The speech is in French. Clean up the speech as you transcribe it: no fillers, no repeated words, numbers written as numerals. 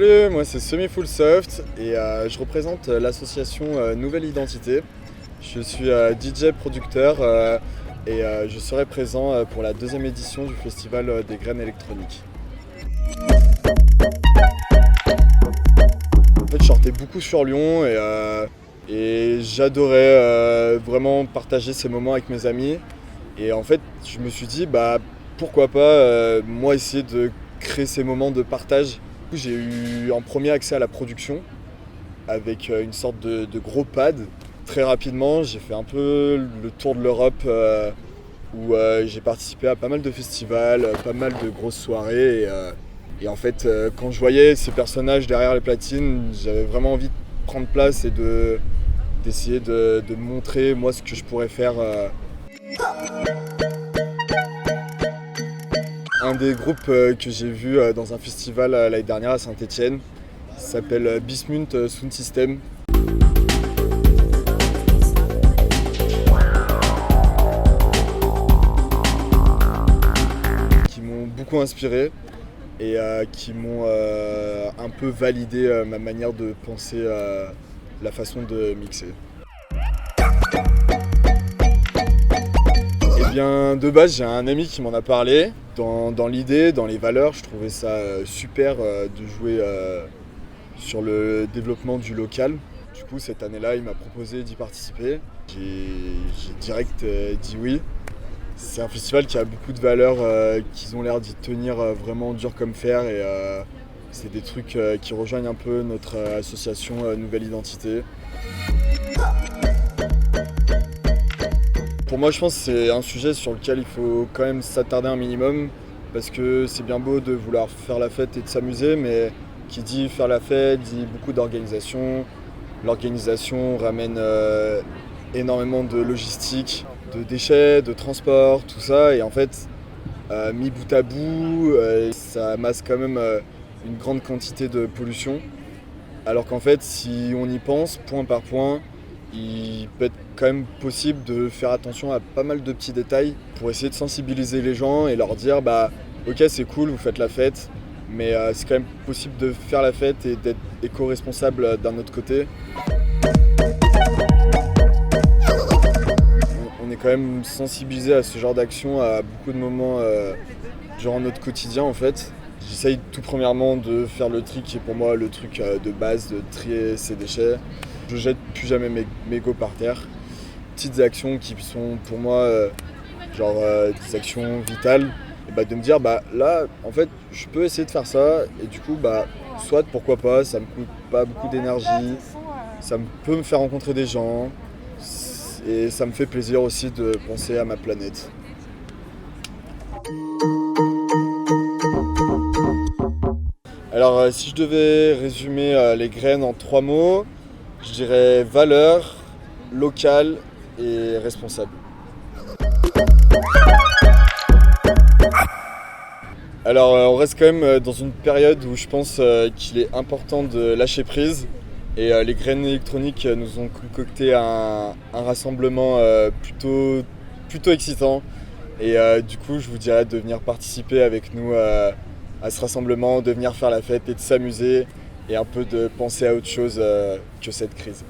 Salut, moi c'est Semi Full Soft et je représente l'association Nouvelle Identité. Je suis DJ producteur et je serai présent pour la deuxième édition du festival des graines électroniques. En fait, je sortais beaucoup sur Lyon et j'adorais vraiment partager ces moments avec mes amis. Et en fait, je me suis dit, pourquoi pas moi essayer de créer ces moments de partage. J'ai eu en premier accès à la production avec une sorte de gros pad. Très rapidement, j'ai fait un peu le tour de l'Europe où j'ai participé à pas mal de festivals, pas mal de grosses soirées. Et en fait, quand je voyais ces personnages derrière les platines, j'avais vraiment envie de prendre place et d'essayer de montrer moi ce que je pourrais faire. Un des groupes que j'ai vu dans un festival l'année dernière à Saint-Étienne s'appelle Bismuth Sound System. Qui m'ont beaucoup inspiré et qui m'ont un peu validé ma manière de penser la façon de mixer. Eh bien, de base, j'ai un ami qui m'en a parlé. Dans l'idée, dans les valeurs, je trouvais ça super de jouer sur le développement du local. Du coup, cette année-là, il m'a proposé d'y participer. J'ai direct dit oui. C'est un festival qui a beaucoup de valeurs, qui ont l'air d'y tenir vraiment dur comme fer. Et c'est des trucs qui rejoignent un peu notre association Nouvelle Identité. Pour moi, je pense que c'est un sujet sur lequel il faut quand même s'attarder un minimum parce que c'est bien beau de vouloir faire la fête et de s'amuser, mais qui dit faire la fête dit beaucoup d'organisation. L'organisation ramène énormément de logistique, de déchets, de transport, tout ça. Et en fait, mis bout à bout, ça amasse quand même une grande quantité de pollution. Alors qu'en fait, si on y pense, point par point, il peut être quand même possible de faire attention à pas mal de petits détails pour essayer de sensibiliser les gens et leur dire ok, c'est cool, vous faites la fête, mais c'est quand même possible de faire la fête et d'être éco-responsable d'un autre côté. On est quand même sensibilisé à ce genre d'action à beaucoup de moments durant notre quotidien en fait. J'essaye tout premièrement de faire le tri qui est pour moi le truc de base, de trier ces déchets. Je jette plus jamais mes mégots par terre. Petites actions qui sont pour moi des actions vitales. Et de me dire là en fait je peux essayer de faire ça et du coup soit pourquoi pas, ça me coûte pas beaucoup d'énergie, ça peut me faire rencontrer des gens et ça me fait plaisir aussi de penser à ma planète. Alors si je devais résumer les graines en 3 mots, je dirais valeur, local et responsable. Alors on reste quand même dans une période où je pense qu'il est important de lâcher prise et les graines électroniques nous ont concocté un rassemblement plutôt excitant et du coup je vous dirais de venir participer avec nous à ce rassemblement, de venir faire la fête et de s'amuser et un peu de penser à autre chose que cette crise.